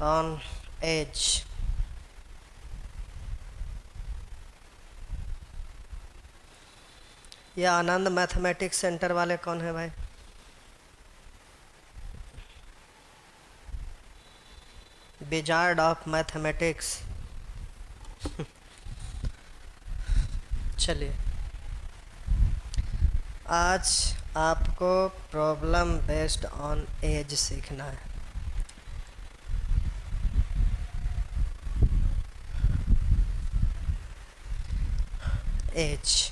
on age. ये आनंद mathematics centre वाले कौन है भाई? Wizard of mathematics. चलिए, आज आपको प्रॉब्लम बेस्ड ऑन एज सीखना है। एज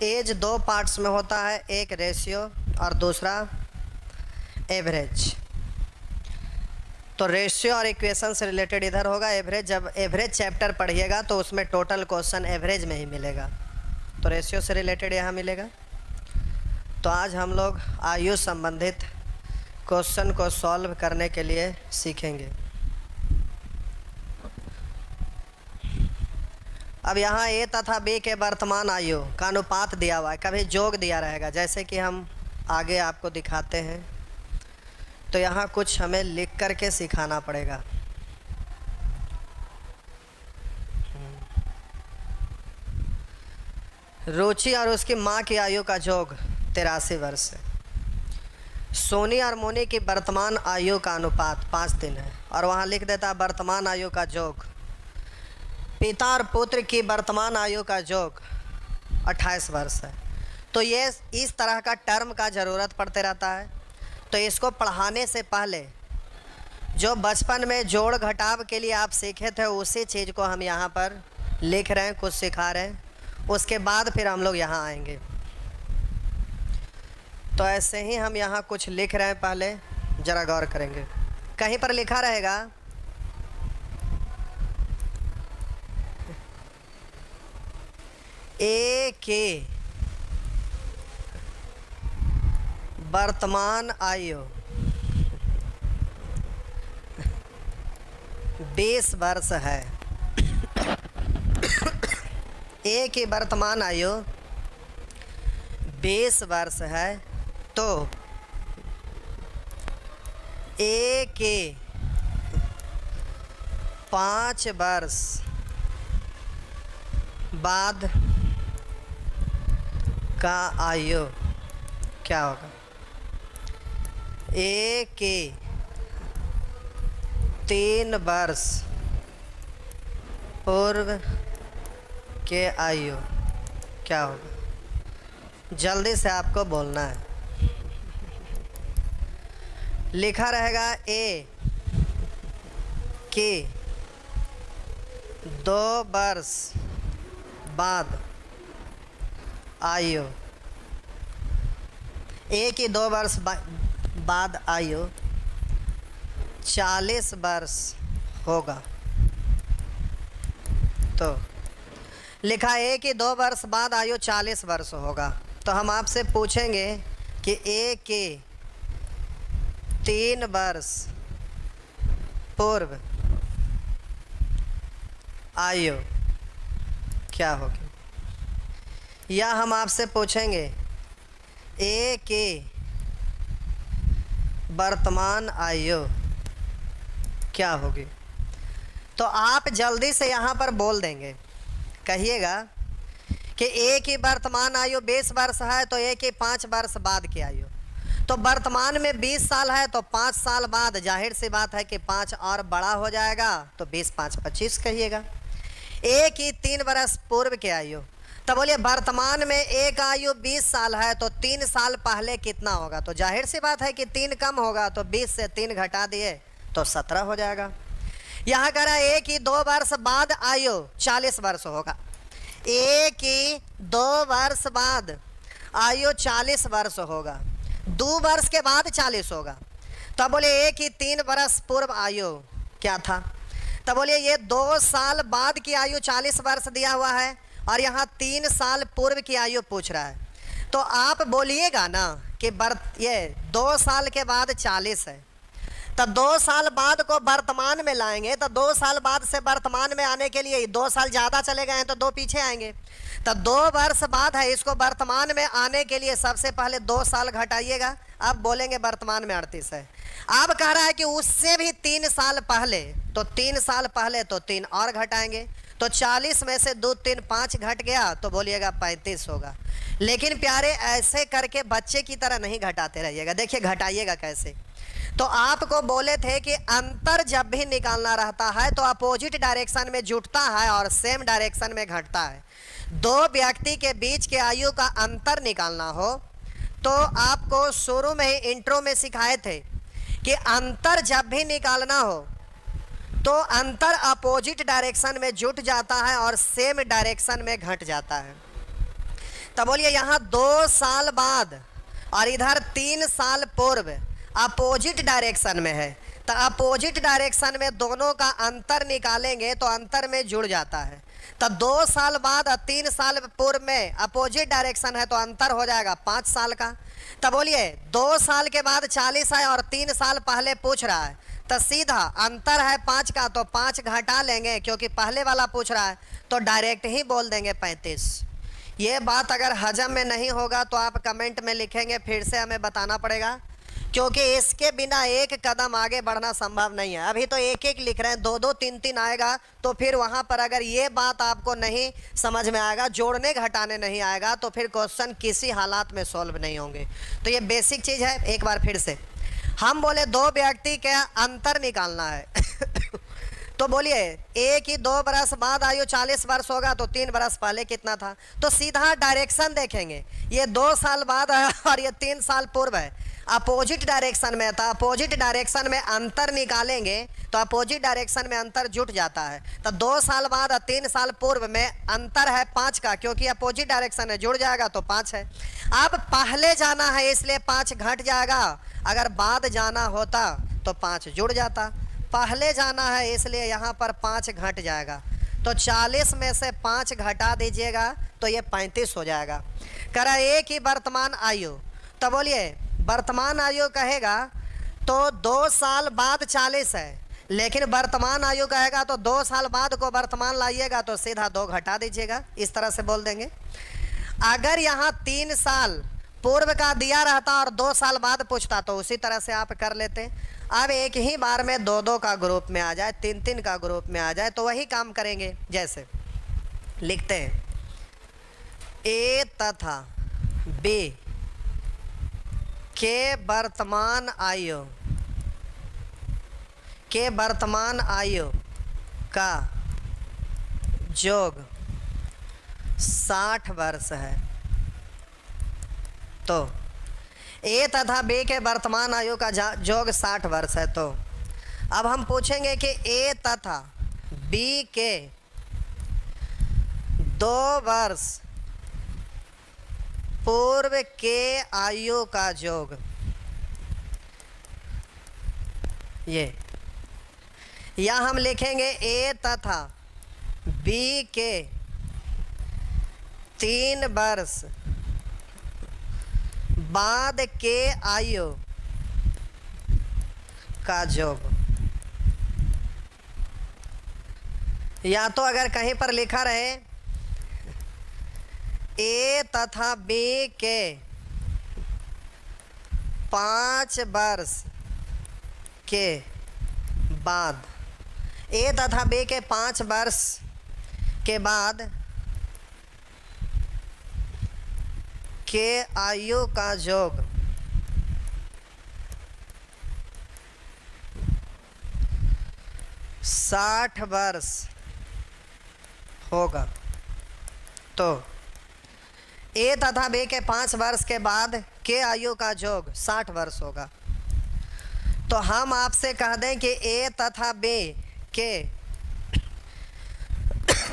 एज दो पार्ट्स में होता है, एक रेशियो और दूसरा एवरेज। तो रेशियो और इक्वेशन से रिलेटेड इधर होगा, एवरेज जब एवरेज चैप्टर पढ़िएगा तो उसमें टोटल क्वेश्चन एवरेज में ही मिलेगा, तो रेशियो से रिलेटेड यहाँ मिलेगा। तो आज हम लोग आयु संबंधित क्वेश्चन को सॉल्व करने के लिए सीखेंगे। अब यहाँ ए तथा बी के वर्तमान आयु का अनुपात दिया हुआ है, कभी जोग दिया रहेगा, जैसे कि हम आगे आपको दिखाते हैं। तो यहाँ कुछ हमें लिख कर के सिखाना पड़ेगा। रुचि और उसकी माँ की आयु का जोग 83 वर्ष है। सोनी और मोनी की वर्तमान आयु का अनुपात 5 दिन है, और वहाँ लिख देता है वर्तमान आयु का जोग। पिता और पुत्र की वर्तमान आयु का जोग 28 वर्ष है। तो ये इस तरह का टर्म का ज़रूरत पड़ते रहता है। तो इसको पढ़ाने से पहले जो बचपन में जोड़ घटाव के लिए आप सीखे थे उसी चीज़ को हम यहाँ पर लिख रहे हैं, कुछ सिखा रहे हैं। उसके बाद फिर हम लोग यहाँ आएंगे। तो ऐसे ही हम यहाँ कुछ लिख रहे हैं, पहले ज़रा गौर करेंगे। कहीं पर लिखा रहेगा ए के वर्तमान आयु 20 वर्ष है। ए की वर्तमान आयु 20 वर्ष है। तो ए के 5 वर्ष बाद का आयु क्या होगा? ए के 3 वर्ष पूर्व के आयु क्या होगा? जल्दी से आपको बोलना है। लिखा रहेगा ए के 2 वर्ष बाद आयु, ए की 2 वर्ष बाद आयु 40 वर्ष होगा। तो लिखा ए की 2 वर्ष बाद आयु 40 वर्ष होगा। तो हम आपसे पूछेंगे कि ए के 3 वर्ष पूर्व आयु क्या होगी? या हम आपसे पूछेंगे ए के वर्तमान आयु क्या होगी? तो आप जल्दी से यहाँ पर बोल देंगे, कहिएगा कि ए की वर्तमान आयु 20 वर्ष है, तो ए की 5 वर्ष बाद की आयु। तो वर्तमान में 20 साल है, तो 5 साल बाद जाहिर सी बात है कि 5 और बड़ा हो जाएगा, तो 20 5 25 कहिएगा। ए की 3 वर्ष पूर्व की आयु, तो बोलिए वर्तमान में एक आयु 20 साल है, तो 3 साल पहले कितना होगा? तो जाहिर सी बात है कि 3 कम होगा, तो 20 से 3 घटा दिए तो 17 हो जाएगा। यहाँ कह रहा है ए की 2 वर्ष बाद आयु 40 वर्ष होगा। ए की 2 वर्ष बाद आयु 40 वर्ष होगा, 2 वर्ष के बाद 40 होगा। तब बोले ए की 3 वर्ष पूर्व आयु क्या था? तब बोलिए ये 2 साल बाद की आयु 40 वर्ष दिया हुआ है, और यहाँ 3 साल पूर्व की आयु पूछ रहा है। तो आप बोलिएगा ना कि ये 2 साल के बाद 40 है, तो 2 साल बाद को वर्तमान में लाएंगे, तो 2 साल बाद से वर्तमान में आने के लिए 2 साल ज़्यादा चले गए हैं तो 2 पीछे आएंगे। तो 2 वर्ष बाद है, इसको वर्तमान में आने के लिए सबसे पहले 2 साल घटाइएगा, अब बोलेंगे वर्तमान में 38 है। अब कह रहा है कि उससे भी 3 साल पहले, तो 3 साल पहले तो 3 और घटाएंगे, तो 40 में से 2 3 5 घट गया तो बोलिएगा 35 होगा। लेकिन प्यारे ऐसे करके बच्चे की तरह नहीं घटाते रहिएगा, देखिए घटाइएगा कैसे। तो आपको बोले थे कि अंतर जब भी निकालना रहता है तो अपोजिट डायरेक्शन में जुटता है और सेम डायरेक्शन में घटता है। 2 व्यक्ति के बीच के आयु का अंतर निकालना हो तो आपको शुरू में ही इंट्रो में सिखाए थे कि अंतर जब भी निकालना हो तो अंतर अपोजिट डायरेक्शन में जुट जाता है और सेम डायरेक्शन में घट जाता है। तो बोलिए यहाँ 2 साल बाद और इधर 3 साल पूर्व अपोजिट डायरेक्शन में है, तो अपोजिट डायरेक्शन में दोनों का अंतर निकालेंगे तो अंतर में जुड़ जाता है। तो 2 साल बाद और 3 साल पूर्व में अपोजिट डायरेक्शन है तो अंतर हो जाएगा 5 साल का। तो बोलिए 2 साल के बाद 40 है और 3 साल पहले पूछ रहा है, तो सीधा अंतर है 5 का तो 5 घटा लेंगे, क्योंकि पहले वाला पूछ रहा है तो डायरेक्ट ही बोल देंगे 35। ये बात अगर हजम में नहीं होगा तो आप कमेंट में लिखेंगे, फिर से हमें बताना पड़ेगा, क्योंकि इसके बिना एक कदम आगे बढ़ना संभव नहीं है। अभी तो एक एक लिख रहे हैं, 2 2 3 3 आएगा तो फिर वहाँ पर अगर ये बात आपको नहीं समझ में आएगा, जोड़ने घटाने नहीं आएगा, तो फिर क्वेश्चन किसी हालात में सॉल्व नहीं होंगे। तो ये बेसिक चीज़ है। एक बार फिर से हम बोले 2 व्यक्ति का अंतर निकालना है तो बोलिए एक ही 2 बरस बाद आयु 40 वर्ष होगा तो 3 बरस पहले कितना था, तो सीधा डायरेक्शन देखेंगे। ये 2 साल बाद है और ये 3 साल पूर्व है, अपोजिट डायरेक्शन में था, अपोजिट डायरेक्शन में अंतर निकालेंगे तो अपोजिट डायरेक्शन में अंतर जुट जाता है। तो 2 साल बाद और 3 साल पूर्व में अंतर है 5 का, क्योंकि अपोजिट डायरेक्शन है, जुड़ जाएगा तो 5 है। अब पहले जाना है इसलिए 5 घट जाएगा, अगर बाद जाना होता तो 5 जुड़ जाता। पहले जाना है इसलिए यहाँ पर 5 घट जाएगा, तो 40 में से 5 घटा दीजिएगा तो ये 35 हो जाएगा। कह रहा है एक ही वर्तमान आयु, तो बोलिए वर्तमान आयु कहेगा तो 2 साल बाद 40 है, लेकिन वर्तमान आयु कहेगा तो 2 साल बाद को वर्तमान लाइएगा तो सीधा 2 घटा दीजिएगा, इस तरह से बोल देंगे। अगर यहाँ 3 साल पूर्व का दिया रहता और 2 साल बाद पूछता तो उसी तरह से आप कर लेते। अब एक ही बार में 2 2 का ग्रुप में आ जाए, 3 3 का ग्रुप में आ जाए तो वही काम करेंगे। जैसे लिखते हैं ए तथा बी के वर्तमान आयु का जोग 60 वर्ष है, तो ए तथा बी के वर्तमान आयु का जोग 60 वर्ष है। तो अब हम पूछेंगे कि ए तथा बी के 2 वर्ष पूर्व के आयु का जोग, ये या हम लिखेंगे ए तथा बी के 3 वर्ष बाद के आयु का जोग। या तो अगर कहीं पर लिखा रहे ए तथा बी के 5 वर्ष के बाद, ए तथा बी के 5 वर्ष के बाद के आयु का जोग 60 वर्ष होगा। तो ए तथा बी के 5 वर्ष के बाद के आयु का जोग 60 वर्ष होगा। तो हम आपसे कह दें कि ए तथा बी के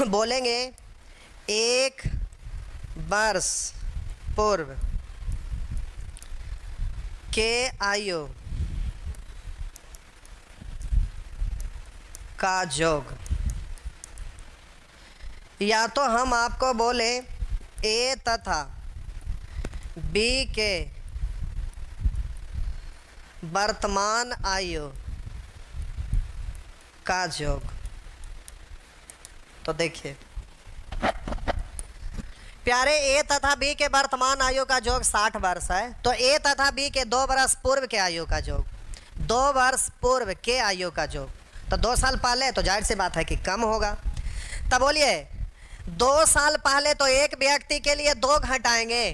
बोलेंगे 1 वर्ष पूर्व के आयु का जोग, या तो हम आपको बोले ए तथा बी के वर्तमान आयु का योग। तो देखिए प्यारे, ए तथा बी के वर्तमान आयु का योग 60 वर्ष है। तो ए तथा बी के 2 वर्ष पूर्व के आयु का योग, 2 वर्ष पूर्व के आयु का योग, तो 2 साल पहले, तो जाहिर सी बात है कि कम होगा। तब बोलिए 2 साल पहले तो एक व्यक्ति के लिए 2 घटाएंगे,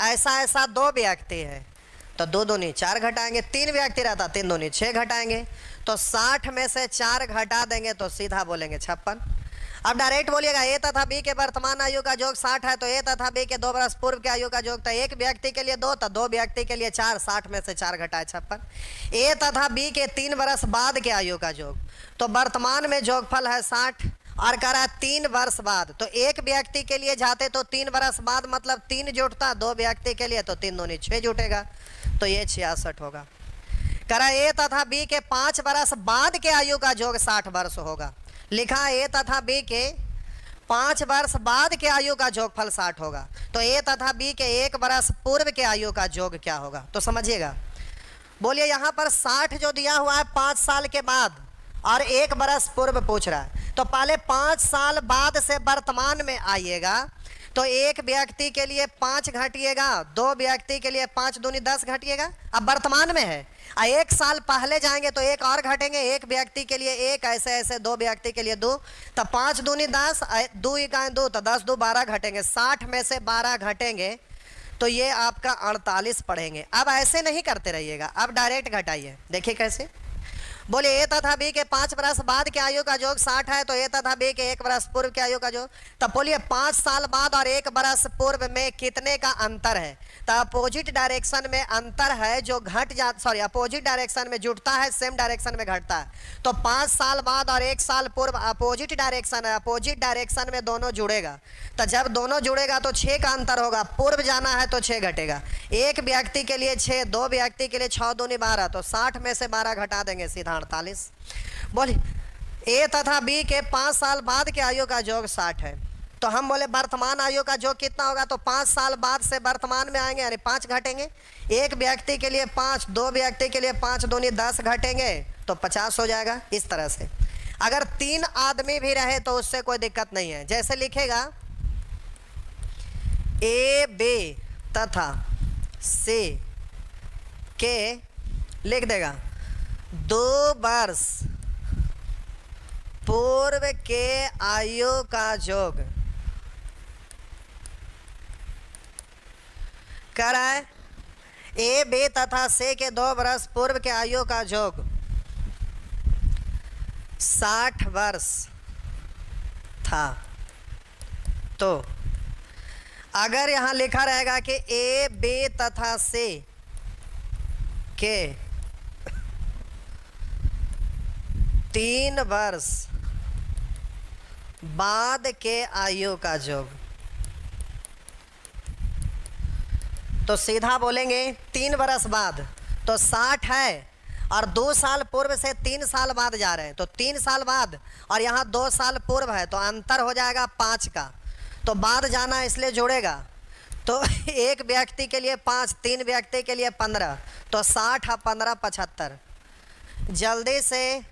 ऐसा 2 व्यक्ति है तो 2 दूनी 4 घटाएंगे, 3 व्यक्ति रहता 3 दूनी 6 घटाएंगे, तो 60 में से 4 घटा देंगे तो सीधा बोलेंगे 56। अब डायरेक्ट बोलिएगा ए तथा बी के वर्तमान आयु का योग 60 है, तो ए तथा बी के 2 वर्ष पूर्व के आयु का योग, तो एक व्यक्ति के लिए 2, तो 2 व्यक्ति के लिए 4, 60 में से 4 घटाए 56। ए तथा बी के 3 वर्ष बाद के आयु का योग, तो वर्तमान में योगफल है 60 और कह रहा है 3 वर्ष बाद, तो एक व्यक्ति के लिए जाते तो 3 वर्ष बाद मतलब 3 जुटता, 2 व्यक्ति के लिए तो 3 दूनी 6 जुटेगा, तो ये 66 होगा। कह रहा है ए तथा बी के 5 वर्ष बाद के आयु का योग 60 वर्ष होगा। लिखा ए तथा बी के 5 वर्ष बाद के आयु का योगफल 60 होगा, तो ए तथा बी के 1 वर्ष पूर्व के आयु का योग क्या होगा। तो समझिएगा, बोलिए यहाँ पर 60 जो दिया हुआ है 5 साल के बाद और 1 वर्ष पूर्व पूछ रहा है, तो पहले 5 साल बाद से वर्तमान में आइएगा, तो एक व्यक्ति के लिए 5 घटिएगा, 2 व्यक्ति के लिए 5 दूनी 10 घटिएगा, अब वर्तमान में है। 1 साल पहले जाएंगे तो 1 और घटेंगे, एक व्यक्ति के लिए 1, ऐसे 2 व्यक्ति के लिए 2, तो 5 दूनी 10, 2 इकाई 2, तो 10 2 12 घटेंगे, 60 में से 12 घटेंगे तो ये आपका 48 पढ़ेंगे। अब ऐसे नहीं करते रहिएगा, अब डायरेक्ट घटाइए, देखिए कैसे। बोले ए तथा बी के 5 वर्ष बाद के आयु का योग 60 है, तो ए तथा बी के 1 वर्ष पूर्व के आयु का योग, तब बोलिए 5 साल बाद और 1 वर्ष पूर्व में कितने का अंतर है। तो अपोजिट डायरेक्शन में अंतर है जो अपोजिट डायरेक्शन में जुटता है, सेम डायरेक्शन में घटता है। तो 5 साल बाद और 1 साल पूर्व अपोजिट डायरेक्शन है, अपोजिट डायरेक्शन में दोनों जुड़ेगा, तो जब दोनों जुड़ेगा तो 6 का अंतर होगा, पूर्व जाना है तो 6 घटेगा, एक व्यक्ति के लिए 6, 2 व्यक्ति के लिए 6 दूनी 12, तो 60 में से 12 घटा देंगे सीधा 48। बोले ए तथा बी के 5 साल बाद के आयु का योग 60 है, तो हम बोले वर्तमान आयु का योग कितना होगा, तो 5 साल बाद से वर्तमान में आएंगे यानी 5 घटेंगे, एक व्यक्ति के लिए 5, 2 व्यक्ति के लिए 5 दूनी 10 घटेंगे तो 50 हो जाएगा। इस तरह से अगर 3 आदमी भी रहे तो उससे कोई दिक्कत नहीं है। जैसे लिखेगा ए बी तथा सी के, लिख देगा 2 वर्ष पूर्व के आयु का योग, कह रहा है ए बी तथा सी के 2 वर्ष पूर्व के आयु का योग 60 वर्ष था। तो अगर यहां लिखा रहेगा कि ए बी तथा सी के 3 वर्ष बाद के आयु का योग, तो सीधा बोलेंगे 3 वर्ष बाद, तो 60 है और 2 साल पूर्व से 3 साल बाद जा रहे हैं, तो 3 साल बाद और यहाँ 2 साल पूर्व है, तो अंतर हो जाएगा 5 का, तो बाद जाना इसलिए जोड़ेगा, तो एक व्यक्ति के लिए 5, 3 व्यक्ति के लिए 15, तो 60 और 15 75। जल्दी से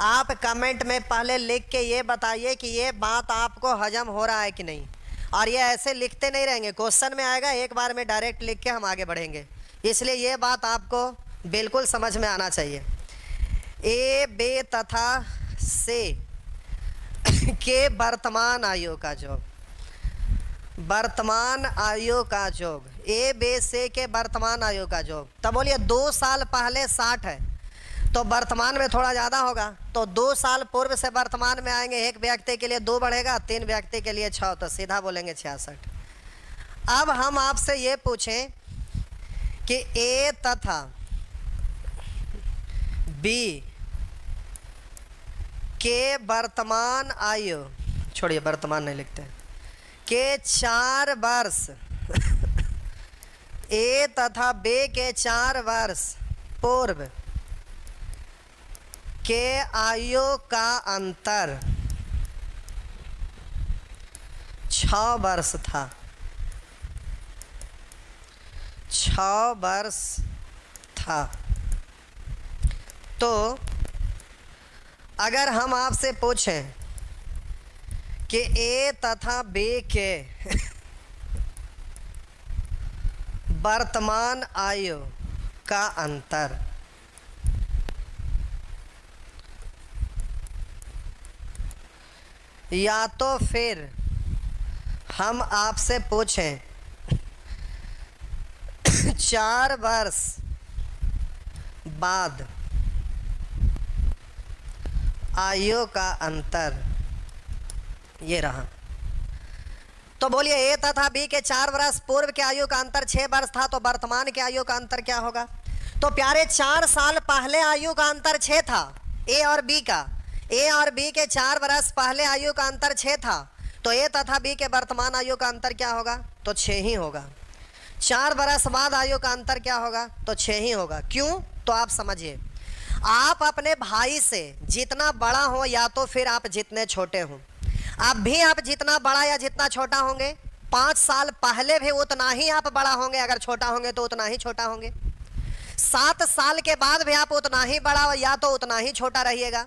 आप कमेंट में पहले लिख के ये बताइए कि ये बात आपको हजम हो रहा है कि नहीं, और ये ऐसे लिखते नहीं रहेंगे, क्वेश्चन में आएगा, एक बार में डायरेक्ट लिख के हम आगे बढ़ेंगे, इसलिए ये बात आपको बिल्कुल समझ में आना चाहिए। ए बी तथा सी के वर्तमान आयु का योग, वर्तमान आयु का योग, ए बी सी के वर्तमान आयु का योग, तब बोलिए 2 साल पहले 60 है तो वर्तमान में थोड़ा ज़्यादा होगा, तो 2 साल पूर्व से वर्तमान में आएंगे, एक व्यक्ति के लिए 2 बढ़ेगा, 3 व्यक्ति के लिए 6, तो सीधा बोलेंगे 66। अब हम आपसे ये पूछें कि ए तथा बी के वर्तमान आयु, छोड़िए वर्तमान नहीं लिखते, के 4 वर्ष ए तथा बी के 4 वर्ष पूर्व के आयु का अंतर 6 वर्ष था, 6 वर्ष था। तो अगर हम आपसे पूछें कि ए तथा बी के वर्तमान आयु का अंतर, या तो फिर हम आपसे पूछें 4 वर्ष बाद आयु का अंतर, ये रहा। तो बोलिए ए तथा बी के 4 वर्ष पूर्व के आयु का अंतर 6 वर्ष था, तो वर्तमान के आयु का अंतर क्या होगा? तो प्यारे 4 साल पहले आयु का अंतर 6 था ए और बी का। ए और बी के 4 वर्ष पहले आयु का अंतर 6 था, तो ए तथा बी के वर्तमान आयु का अंतर क्या होगा? तो 6 ही होगा। 4 वर्ष बाद आयु का अंतर क्या होगा? तो 6 ही होगा। क्यों? तो आप समझिए, आप अपने भाई से जितना बड़ा हो या तो फिर आप जितने छोटे हों, अब भी आप जितना बड़ा या जितना छोटा होंगे, 5 साल पहले भी उतना ही आप बड़ा होंगे, अगर छोटा होंगे तो उतना ही छोटा होंगे। 7 साल के बाद भी आप उतना ही बड़ा या तो उतना ही छोटा रहिएगा।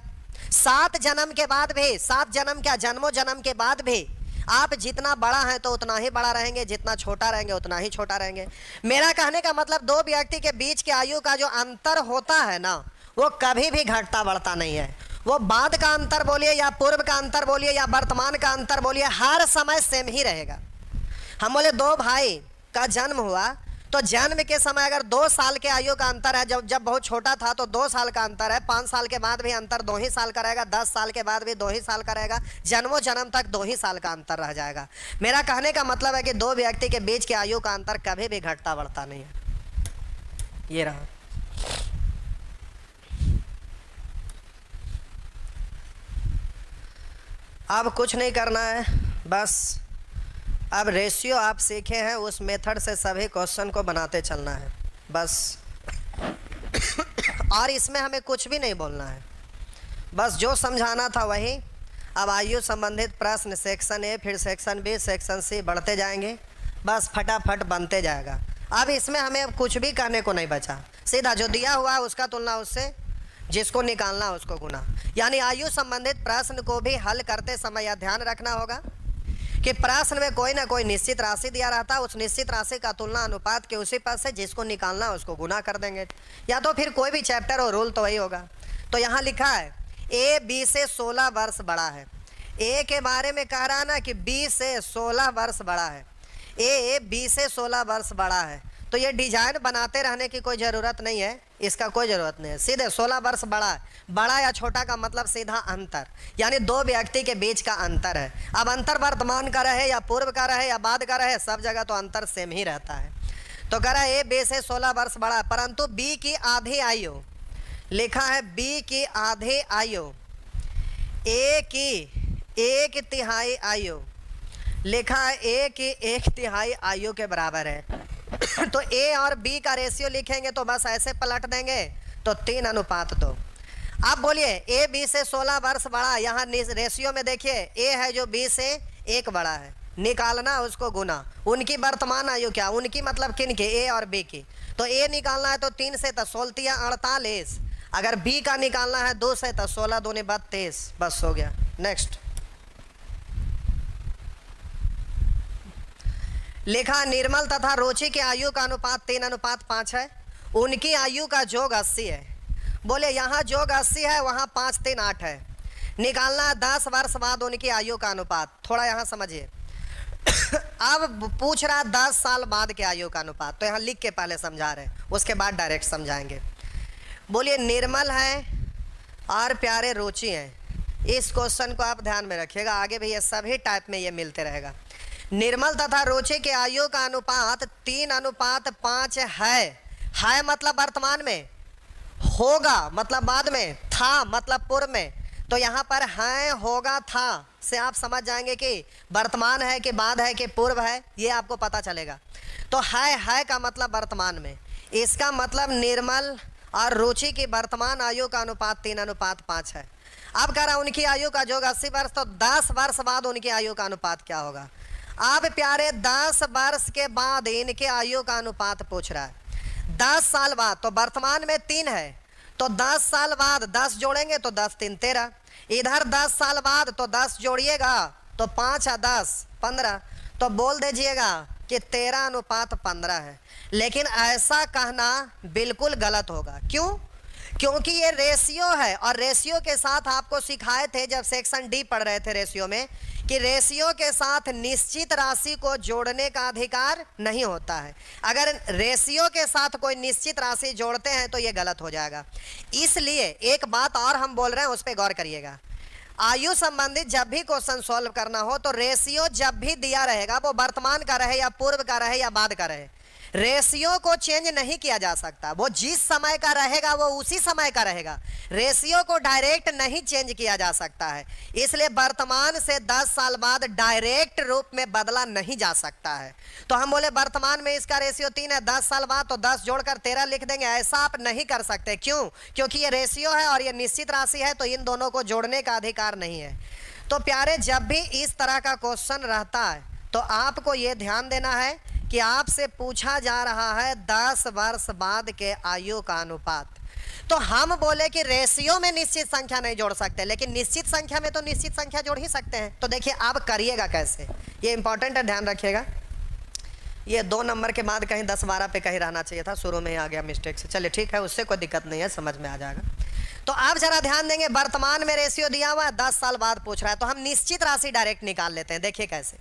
7 जन्म के बाद भी, 7 जन्म क्या, जन्मों जन्म के बाद भी आप जितना बड़ा हैं तो उतना ही बड़ा रहेंगे, जितना छोटा रहेंगे उतना ही छोटा रहेंगे। मेरा कहने का मतलब 2 व्यक्ति के बीच के आयु का जो अंतर होता है ना, वो कभी भी घटता बढ़ता नहीं है। वो बाद का अंतर बोलिए या पूर्व का अंतर बोलिए या वर्तमान का अंतर बोलिए, हर समय सेम ही रहेगा। हम बोले 2 भाई का जन्म हुआ, तो जन्म के समय अगर 2 साल के आयु का अंतर है, जब बहुत छोटा था तो 2 साल का अंतर है, 5 साल के बाद भी अंतर 2 ही साल का रहेगा, 10 साल के बाद भी 2 ही साल का रहेगा, जन्मों जन्म तक 2 ही साल का अंतर रह जाएगा। मेरा कहने का मतलब है कि 2 व्यक्ति के बीच के आयु का अंतर कभी भी घटता बढ़ता नहीं है। ये रहा। अब कुछ नहीं करना है, बस अब रेशियो आप सीखे हैं, उस मेथड से सभी क्वेश्चन को बनाते चलना है बस। और इसमें हमें कुछ भी नहीं बोलना है, बस जो समझाना था वही। अब आयु संबंधित प्रश्न सेक्शन ए, फिर सेक्शन बी, सेक्शन सी बढ़ते जाएंगे, बस फटाफट बनते जाएगा। अब इसमें हमें अब कुछ भी करने को नहीं बचा, सीधा जो दिया हुआ है उसका तुलना उससे, जिसको निकालना उसको गुना। यानी आयु संबंधित प्रश्न को भी हल करते समय यह ध्यान रखना होगा कि प्रश्न में कोई ना कोई निश्चित राशि दिया रहता है, उस निश्चित राशि का तुलना अनुपात के उसी पद से जिसको निकालना उसको गुना कर देंगे, या तो फिर कोई भी चैप्टर और रूल तो वही होगा। तो यहाँ लिखा है ए बी से 16 वर्ष बड़ा है। ए के बारे में कह रहा है ना कि बी से 16 वर्ष बड़ा है, ए बी से 16 वर्ष बड़ा है, तो ये डिजाइन बनाते रहने की कोई ज़रूरत नहीं है, इसका कोई ज़रूरत नहीं है। सीधे 16 वर्ष बड़ा है, बड़ा या छोटा का मतलब सीधा अंतर, यानी 2 व्यक्ति के बीच का अंतर है। अब अंतर वर्तमान का रहे या पूर्व का रहे या बाद का रहे, सब जगह तो अंतर सेम ही रहता है। तो कह रहा है ए बी से 16 वर्ष बड़ा, परंतु बी की आधी आयु, लिखा है बी की आधी आयु ए की 1/3 आयु, लिखा है ए की 1/3 आयु के बराबर है। तो ए और बी का रेशियो लिखेंगे तो बस ऐसे पलट देंगे, तो 3:2। अब बोलिए ए बी से 16 वर्ष बड़ा, यहाँ रेशियो में देखिए ए है जो बी से 1 बड़ा है, निकालना उसको गुना। उनकी वर्तमान आयु क्या, उनकी मतलब किन की, ए और बी की। तो ए निकालना है तो 3 से 16 48, अगर बी का निकालना है 2 से 16 दूनी 32, बस हो गया। नेक्स्ट लिखा निर्मल तथा रोची के आयु का अनुपात 3:5 है, उनकी आयु का जोग 80 है। बोले यहाँ जोग 80 है, वहाँ 5 3 8 है, निकालना 10 वर्ष बाद उनकी आयु का अनुपात। थोड़ा यहाँ समझिए। अब पूछ रहा 10 साल बाद के आयु का अनुपात, तो यहाँ लिख के पहले समझा रहे हैं, उसके बाद डायरेक्ट समझाएंगे। बोलिए निर्मल है और प्यारे रुचि हैं, इस क्वेश्चन को आप ध्यान में रखिएगा, आगे भी ये सभी टाइप में ये मिलते रहेगा। निर्मल तथा रुचि के आयु का अनुपात 3:5 है मतलब वर्तमान में, होगा मतलब बाद में, था मतलब पूर्व में। तो यहाँ पर है, होगा, था से आप समझ जाएंगे कि वर्तमान है कि बाद है कि पूर्व है, ये आपको पता चलेगा। तो है का मतलब वर्तमान में, इसका मतलब निर्मल और रुचि की वर्तमान आयु का अनुपात 3:5 है। अब कह रहा उनकी आयु का जोग 80 वर्ष, तो 10 वर्ष बाद उनकी आयु का अनुपात क्या होगा। अब प्यारे 10 वर्ष के बाद इनके आयु का अनुपात पूछ रहा है। 10 साल बाद, तो वर्तमान में 3 है, तो 10 साल बाद 10 जोड़ेंगे तो 10 3 13, इधर 10 साल बाद तो 10 जोड़िएगा तो 5 और 10 15, तो बोल दीजिएगा कि 13:15 है। लेकिन ऐसा कहना बिल्कुल गलत होगा। क्यों? क्योंकि ये रेशियो है, और रेशियो के साथ आपको सिखाए थे जब सेक्शन डी पढ़ रहे थे रेशियो में, कि रेशियो के साथ निश्चित राशि को जोड़ने का अधिकार नहीं होता है। अगर रेशियो के साथ कोई निश्चित राशि जोड़ते हैं तो ये गलत हो जाएगा। इसलिए एक बात और हम बोल रहे हैं, उस पर गौर करिएगा। आयु संबंधित जब भी क्वेश्चन सॉल्व करना हो तो रेशियो जब भी दिया रहेगा, वो वर्तमान का रहे या पूर्व का रहे या बाद का रहे, रेशियो को चेंज नहीं किया जा सकता। वो जिस समय का रहेगा वो उसी समय का रहेगा। रेशियो को डायरेक्ट नहीं चेंज किया जा सकता है। इसलिए वर्तमान से 10 साल बाद डायरेक्ट रूप में बदला नहीं जा सकता है। तो हम बोले वर्तमान में इसका रेशियो 3 है, 10 साल बाद तो 10 जोड़कर 13 लिख देंगे। ऐसा आप नहीं कर सकते। क्यों? क्योंकि ये रेशियो है और ये निश्चित राशि है, तो इन दोनों को जोड़ने का अधिकार नहीं है। तो प्यारे, जब भी इस तरह का क्वेश्चन रहता है तो आपको ये ध्यान देना है कि आपसे पूछा जा रहा है 10 वर्ष बाद के आयु का अनुपात। तो हम बोले कि रेशियो में निश्चित संख्या नहीं जोड़ सकते, लेकिन निश्चित संख्या में तो निश्चित संख्या जोड़ ही सकते हैं। तो देखिए आप करिएगा कैसे, ये इंपॉर्टेंट है, ध्यान रखिएगा। ये 2 नंबर के बाद कहीं 10-12 पे कहीं रहना चाहिए था, शुरू में ही आ गया मिस्टेक से। चलिए ठीक है, उससे कोई दिक्कत नहीं है, समझ में आ जाएगा। तो आप जरा ध्यान देंगे, वर्तमान में रेशियो दिया हुआ है, 10 साल बाद पूछ रहा है, तो हम निश्चित राशि डायरेक्ट निकाल लेते हैं। देखिए कैसे,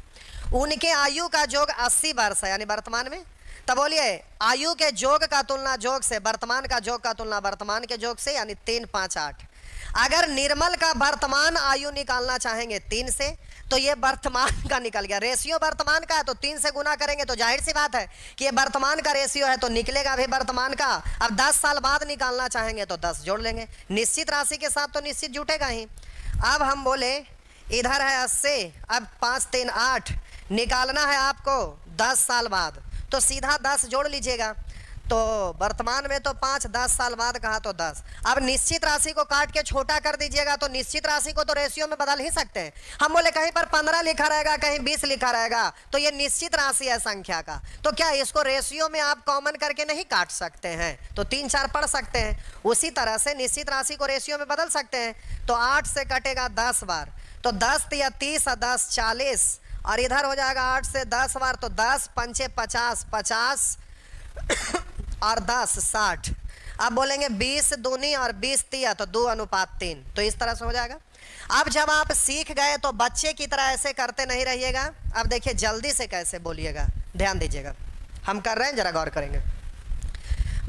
उनके आयु का योग 80 वर्ष है यानी वर्तमान में। तब बोलिए आयु के योग का तुलना योग से, वर्तमान का योग का तुलना वर्तमान के योग से, यानी 3 5 8। अगर निर्मल का वर्तमान आयु निकालना चाहेंगे 3 से, तो ये वर्तमान का निकल गया। रेशियो वर्तमान का है तो 3 से गुना करेंगे, तो जाहिर सी बात है कि ये वर्तमान का रेशियो है, तो निकलेगा भी वर्तमान का। अब 10 साल बाद निकालना चाहेंगे तो 10 जोड़ लेंगे, निश्चित राशि के साथ तो निश्चित जुटेगा ही। अब हम बोले इधर है 80, अब 5 3 8 निकालना है आपको 10 साल बाद, तो सीधा 10 जोड़ लीजिएगा। तो वर्तमान में तो 5, 10 साल बाद कहा तो 10। अब निश्चित राशि को काट के छोटा कर दीजिएगा, तो निश्चित राशि को तो रेशियो में बदल ही सकते हैं। हम बोले कहीं पर 15 लिखा रहेगा, कहीं 20 लिखा रहेगा, तो ये निश्चित राशि है संख्या का, तो क्या इसको रेशियो में आप कॉमन करके नहीं काट सकते हैं? तो 3 4 पढ़ सकते हैं। उसी तरह से निश्चित राशि को रेशियो में बदल सकते हैं। तो 8 से कटेगा 10 बार, तो 10 या 30 और 10 40, और इधर हो जाएगा 8 से 10 बार, तो 10 5 50 50 और 10 60। अब बोलेंगे 20 दूनी और 20 तिया, तो 2:3। तो इस तरह से हो जाएगा। अब जब आप सीख गए तो बच्चे की तरह ऐसे करते नहीं रहिएगा। अब देखिए जल्दी से कैसे बोलिएगा, ध्यान दीजिएगा, हम कर रहे हैं, जरा गौर करेंगे।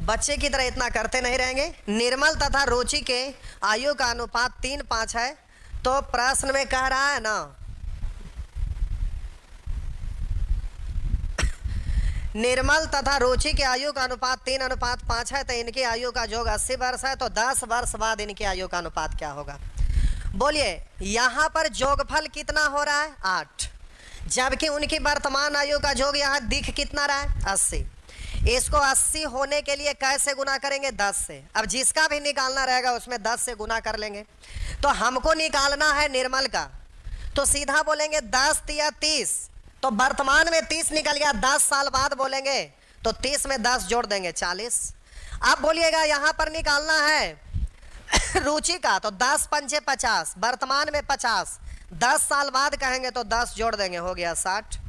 बच्चे की तरह इतना करते नहीं रहेंगे। निर्मल तथा रुचि के आयु का अनुपात 3 5 है, तो प्रश्न में कह रहा है ना, निर्मल तथा रुचि के आयु का अनुपात 3:5 है, तो इनकी आयु का योग 80 वर्ष है, तो 10 वर्ष बाद इनकी आयु का अनुपात क्या होगा? बोलिए यहाँ पर योगफल कितना हो रहा है? 8, जबकि उनकी वर्तमान आयु का योग यहाँ दिख कितना रहा है? 80। इसको 80 होने के लिए कैसे गुना करेंगे? 10 से। अब जिसका भी निकालना रहेगा उसमें 10 से गुना कर लेंगे। तो हमको निकालना है निर्मल का, तो सीधा बोलेंगे 10 या 30, तो वर्तमान में 30 निकल गया। 10 साल बाद बोलेंगे तो 30 में 10 जोड़ देंगे 40। अब बोलिएगा यहाँ पर निकालना है रुचि का, तो 10 5 50, वर्तमान में 50, 10 साल बाद कहेंगे तो 10 जोड़ देंगे, हो गया 60।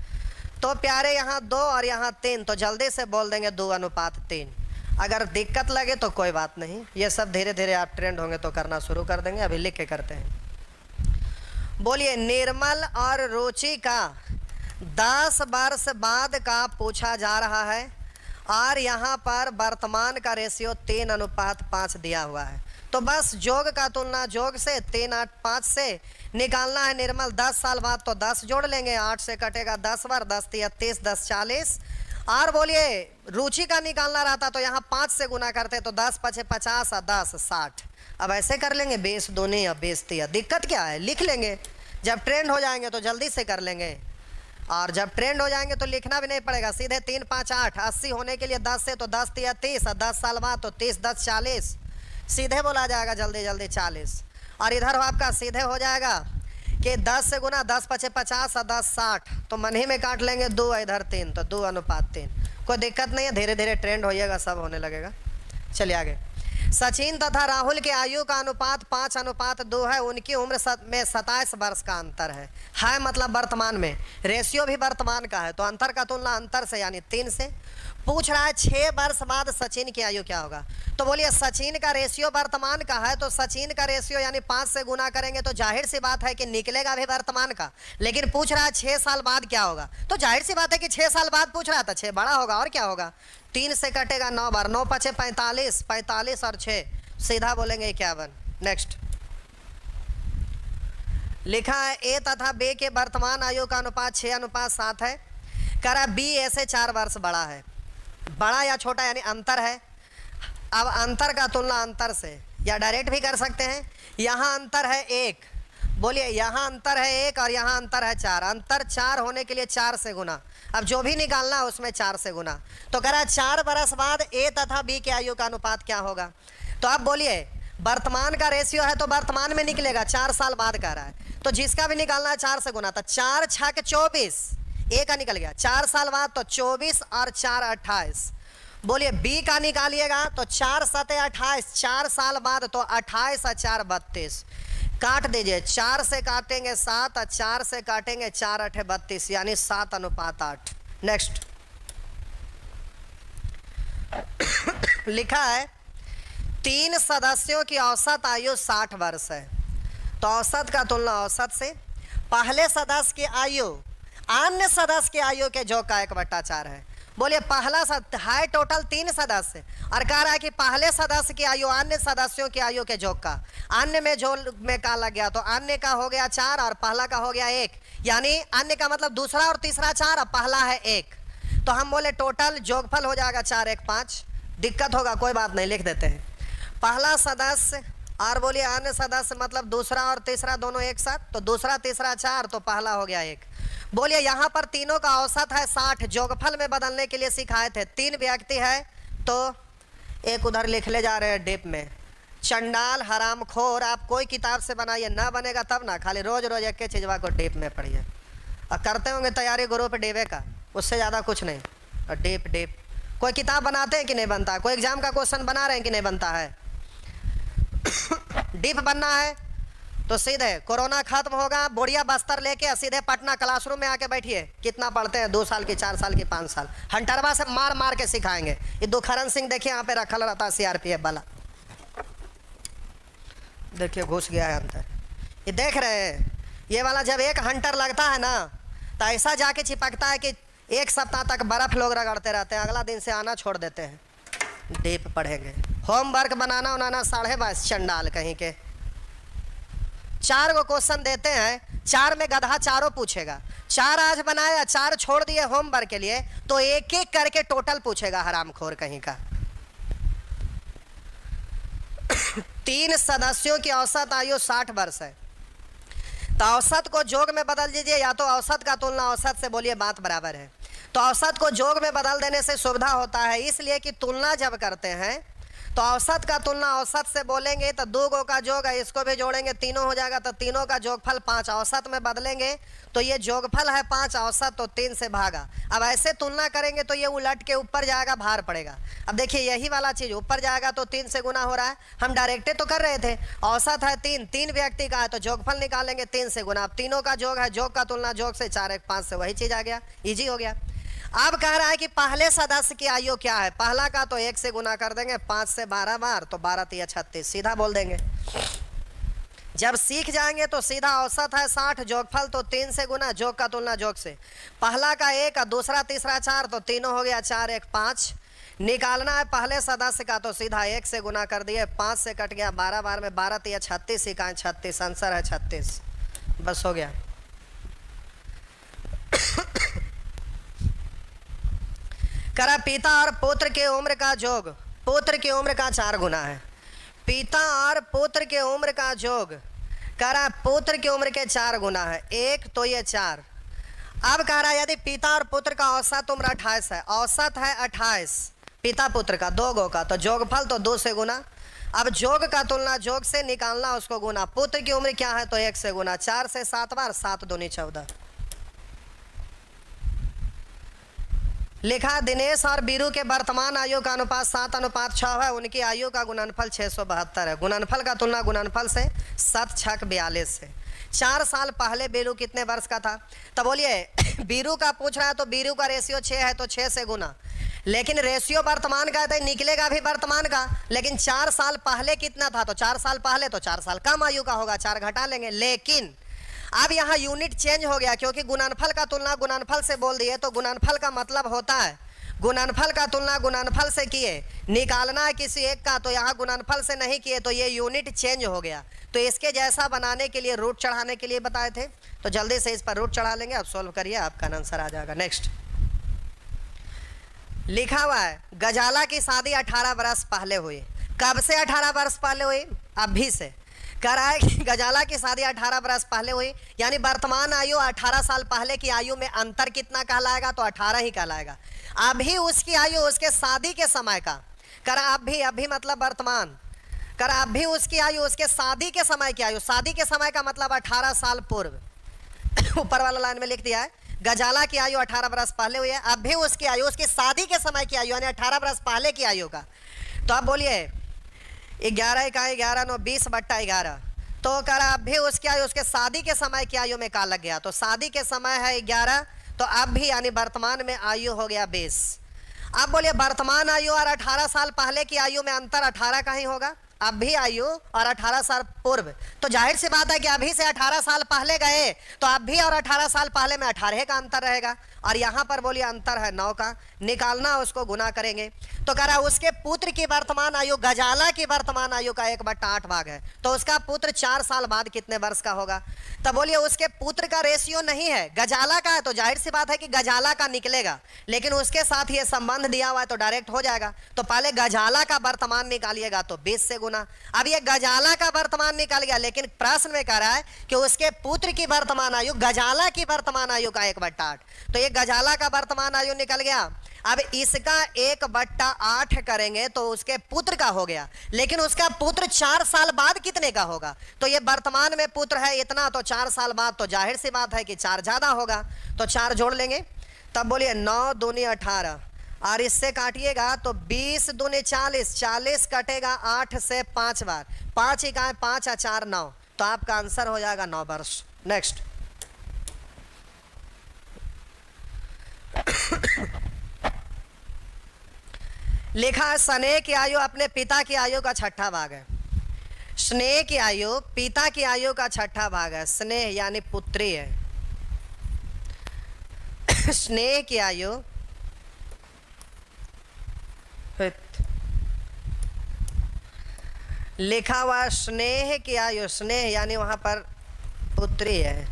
तो प्यारे यहाँ 2 और यहाँ 3, तो जल्दी से बोल देंगे 2:3। अगर दिक्कत लगे तो कोई बात नहीं, ये सब धीरे धीरे आप ट्रेंड होंगे तो करना शुरू कर देंगे। अभी लिख के करते हैं। बोलिए निर्मल और रुचि का 10 वर्ष बाद का पूछा जा रहा है, और यहाँ पर वर्तमान का रेशियो 3:5 दिया हुआ है। तो बस योग का तुलना योग से 3 8 5 से निकालना है निर्मल। 10 साल बाद तो 10 जोड़ लेंगे, 8 से कटेगा 10 बार, 10 3 30, 10 40। और बोलिए रुचि का निकालना रहता तो यहाँ 5 से गुना करते, तो 10 5 50 और 10 60। अब ऐसे कर लेंगे 20 दूनी या 20 तिया। दिक्कत क्या है? लिख लेंगे, जब ट्रेंड हो जाएंगे तो जल्दी से कर लेंगे, और जब ट्रेंड हो जाएंगे तो लिखना भी नहीं पड़ेगा, सीधे 3 5 8। 80 होने के लिए 10 से, तो 10 3 30, और 10 साल बाद तो 30 10 40, सीधे बोला जाएगा जल्दी जल्दी 40। और इधर आपका सीधे हो जाएगा कि 10 से गुना 10 5 50 और 10 60, तो मन ही में काट लेंगे 2, इधर 3, तो 2:3। कोई दिक्कत नहीं है, धीरे धीरे ट्रेंड होइएगा, सब होने लगेगा। चलिए आगे। सचिन तथा राहुल के आयु का अनुपात 5:2 है। उनकी उम्र में 27 वर्ष का अंतर है मतलब वर्तमान में, रेशियो भी वर्तमान का है, तो अंतर का तुलना अंतर से यानी 3 से। पूछ रहा है 6 वर्ष बाद सचिन की आयु क्या होगा। तो बोलिए सचिन का रेशियो वर्तमान का है, तो सचिन का रेशियो यानी 5 से गुना करेंगे तो जाहिर सी बात है कि निकलेगा भी वर्तमान का। लेकिन पूछ रहा है 6 साल बाद क्या होगा, तो जाहिर सी बात है कि 6 साल बाद पूछ रहा था, 6 बड़ा होगा और क्या होगा। 3 से कटेगा 9 बार, 9 पचे 45, 45 और 6 सीधा बोलेंगे 51। नेक्स्ट लिखा है ए तथा बी के वर्तमान आयु का अनुपात 6:7 है। करा बी ए से 4 वर्ष बड़ा है। बड़ा या छोटा यानी अंतर है। अब अंतर का तुलना अंतर से, या डायरेक्ट भी कर सकते हैं। यहाँ अंतर है 1, बोलिए यहाँ अंतर है 1 और यहाँ अंतर है 4। अंतर 4 होने के लिए 4 से गुना, अब जो भी निकालना उसमें 4 से गुना। तो कह रहा है 4 बरस बाद ए तथा बी के आयु का अनुपात क्या होगा। तो अब बोलिए वर्तमान का रेशियो है तो वर्तमान में निकलेगा, 4 साल बाद कह रहा है, तो जिसका भी निकालना है 4 से गुना। तो 4 छक 24, ए का निकल गया। 4 साल बाद तो 24 और 4 28। बोलिए बी का निकालिएगा तो 4 7 28, 4 साल बाद तो 28 और 4 32। काट दीजिए, 4 से काटेंगे 7 और 4 से काटेंगे 4 8 32 यानी 7:8। नेक्स्ट लिखा है 3 सदस्यों की औसत आयु 60 वर्ष है। तो औसत का तुलना औसत से। पहले सदस्य की आयु अन्य सदस्य की आयु के योग का 1/4 है। बोलिए पहला है टोटल 3 सदस्य और कह रहा है कि पहले सदस्य की आयु अन्य सदस्यों की आयु के योग का, अन्य में जो में का लग गया तो अन्य का हो गया 4 और पहला का हो गया 1, यानी अन्य का मतलब दूसरा और तीसरा 4 और पहला है 1। तो हम बोले टोटल जोगफल हो जाएगा 4 1 5। दिक्कत होगा कोई बात नहीं, लिख देते हैं। पहला सदस्य और बोलिए अन्य सदस्य मतलब दूसरा और तीसरा दोनों एक साथ, तो दूसरा तीसरा 4 तो पहला हो गया 1। बोलिए यहाँ पर तीनों का औसत है 60। जोगफल में बदलने के लिए सिखाए थे। 3 व्यक्ति है तो एक उधर लिख ले जा रहे हैं डेप में। चंडाल हरामखोर आप कोई किताब से बनाइए, ना बनेगा तब ना, खाली रोज रोज एक चीजवा को डेप में पढ़िए। और करते होंगे तैयारी ग्रुप डेबे का, उससे ज़्यादा कुछ नहीं। और डेप डेप कोई किताब बनाते हैं कि नहीं बनता है, कोई एग्जाम का क्वेश्चन बना रहे हैं कि नहीं बनता है। डीप बनना है तो सीधे कोरोना खत्म होगा, बोरिया बस्तर लेके सीधे पटना क्लासरूम में आके बैठिए। कितना पढ़ते हैं, 2 साल की, 4 साल की, 5 साल। हंटरवा से मार मार के सिखाएंगे। ये दुखरन सिंह देखिए यहाँ पे रखल रहता है CRPF वाला, देखिए घुस गया है अंदर। ये देख रहे हैं, ये वाला जब एक हंटर लगता है ना तो ऐसा जाके चिपकता है कि 1 सप्ताह तक बर्फ लोग रगड़ते रहते हैं, अगला दिन से आना छोड़ देते हैं। डीप पढ़ेंगे। होमवर्क बनाना उनाना 22:30 चंडाल कहीं के। 4 को क्वेश्चन देते हैं, 4 में गधा चारों पूछेगा। 4 आज बनाया, 4 छोड़ दिए होमवर्क के लिए, तो एक एक करके टोटल पूछेगा हरामखोर कहीं का। 3 सदस्यों की औसत आयु 60 वर्ष है। तो औसत को जोग में बदल दीजिए, या तो औसत का तुलना औसत से, बोलिए बात बराबर है। तो औसत को जोग में बदल देने से सुविधा होता है, इसलिए कि तुलना जब करते हैं तो औसत का तुलना औसत से बोलेंगे तो 2 गो का जोग है, इसको भी जोड़ेंगे, तीनों हो जाएगा, तो तीनों का जोगफल 5। औसत में बदलेंगे तो ये जोगफल है 5, औसत तो 3 से भागा। अब ऐसे तुलना करेंगे तो ये उलट के ऊपर जाएगा, भार पड़ेगा। अब देखिए यही वाला चीज़ ऊपर जाएगा तो 3 से गुना हो रहा है। हम डायरेक्टे तो कर रहे थे, औसत है 3 व्यक्ति का है तो जोगफल निकालेंगे 3 से गुना। अब तीनों का जोग है, जोग का तुलना जोग से, 4 1 5 से वही चीज़ आ गया, ईजी हो गया। अब कह रहा है कि पहले सदस्य की आयु क्या है। पहला का तो 1 से गुना कर देंगे, 5 से 12 बार, तो 12 3 36 सीधा बोल देंगे। जब सीख जाएंगे तो सीधा औसत है 60, जोगफल तो 3 से गुना, जोग का तुलना जोग से। पहला का 1 और दूसरा तीसरा 4, तो तीनों हो गया 4 1 5। निकालना है पहले सदस्य का तो सीधा 1 से गुना कर दिए, 5 से कट गया 12 बार में, 12 3 36, इकाएँ 36, आंसर है 36। बस हो गया। करा पिता और पुत्र के उम्र का जोग पुत्र की उम्र का 4 गुना है। पिता और पुत्र के उम्र का जोग करा पुत्र की उम्र के 4 गुना है। 1 तो ये 4। अब कह रहा है यदि पिता और पुत्र का औसत उम्र 28 है, औसत है 28 पिता पुत्र का 2 गो का, तो जोगफल तो 2 से गुना। अब जोग का तुलना जोग से, निकालना उसको गुना। पुत्र की उम्र क्या है तो 1 से गुना, 4 से 7 बार, 7 दूनी 14। लिखा दिनेश और बीरू के वर्तमान आयु का अनुपात 7:6 है, उनकी आयु का गुणनफल 672 है। गुणनफल का तुलना गुणनफल से 7 छक 42 से। 4 साल पहले बीरू कितने वर्ष का था? तो बोलिए बीरू का पूछ रहा है तो बीरू का रेशियो 6 है तो 6 से गुना, लेकिन रेशियो वर्तमान का है तो निकलेगा भी वर्तमान का, लेकिन 4 साल पहले कितना था? तो 4 साल पहले तो 4 साल कम आयु का होगा, 4 घटा लेंगे। लेकिन अब यहाँ यूनिट चेंज हो गया, क्योंकि गुणनफल का तुलना गुणनफल से बोल दिए, तो गुणनफल का मतलब होता है गुणनफल का तुलना गुणनफल से किए, निकालना है किसी एक का, तो यहाँ गुणनफल से नहीं किए तो ये यूनिट चेंज हो गया। तो इसके जैसा बनाने के लिए रूट चढ़ाने के लिए बताए थे, तो जल्दी से इस पर रूट चढ़ा लेंगे। अब सॉल्व करिए, आपका आंसर आ जाएगा। नेक्स्ट लिखा हुआ है गजाला की शादी 18 वर्ष पहले हुई। कब से 18 वर्ष पहले हुई? अभी से। कह रहा है कि गजाला की शादी 18 वर्ष पहले हुई, यानी वर्तमान आयु 18 साल पहले की आयु में अंतर कितना कहलाएगा? तो 18 ही कहलाएगा। अभी उसकी आयु उसके शादी के समय का, कर अभी मतलब वर्तमान, कर अभी उसकी आयु उसके शादी के समय की आयु, शादी के समय का मतलब 18 साल पूर्व। ऊपर वाला लाइन में लिख दिया है गजाला की आयु 18 वर्ष पहले हुई है, अभी उसकी आयु उसकी शादी के समय की आयु यानी 18 वर्ष पहले की आयु का। तो आप बोलिए 11 का 11 9 20/11, तो कर अभी उसकी आयु उसके शादी के समय की आयु में का लग गया, तो शादी के समय है 11, तो अब भी यानी वर्तमान में आयु हो गया 20। अब बोलिए वर्तमान आयु और 18 साल पहले की आयु में अंतर 18 का ही होगा, अभी आयु और 18 साल पूर्व, तो जाहिर सी बात है कि अभी से 18 साल पहले गए तो अभी और 18 साल पहले में 18 का अंतर रहेगा, और यहाँ पर बोलिए अंतर है 9 का, निकालना उसको गुना करेंगे। तो कह रहा उसके पुत्र की वर्तमान आयु गजाला की वर्तमान आयु का 1/8 भाग है, तो उसका पुत्र 4 साल बाद कितने वर्ष का होगा? तब बोलिए उसके पुत्र का रेशियो नहीं है, गजाला का है, तो जाहिर सी बात है कि गजाला का निकलेगा, लेकिन उसके साथ ये संबंध दिया हुआ है तो डायरेक्ट हो जाएगा। तो पहले गजाला का वर्तमान निकालिएगा तो 20 से गुना। अब ये गजाला का वर्तमान निकल गया, लेकिन प्रश्न में कह रहा है कि उसके पुत्र की वर्तमान आयु गजाला की वर्तमान आयु का 1/8, तो ये गजाला का वर्तमान आयु निकल गया। अब इसका 1/8 करेंगे तो उसके पुत्र का हो गया, लेकिन उसका पुत्र 4 साल बाद कितने का होगा? तो ये वर्तमान में पुत्र है इतना, तो 4 साल बाद तो जाहिर सी बात है कि 4 ज्यादा होगा, तो 4 जोड़ लेंगे। तब बोलिए 9 दूनी 18, और इससे काटिएगा तो 20 दूनी 40, 40 कटेगा 8 से 5 बार, 5 इकाएं 5 और 4 9, तो आपका आंसर हो जाएगा 9 वर्ष। नेक्स्ट लिखा है स्नेह की आयु अपने पिता की आयु का 6ठा भाग है। स्नेह की आयु पिता की आयु का 6ठा भाग है, स्नेह यानी पुत्री है। स्नेह की आयु लिखा हुआ स्नेह की आयु, स्नेह यानी वहां पर पुत्री है।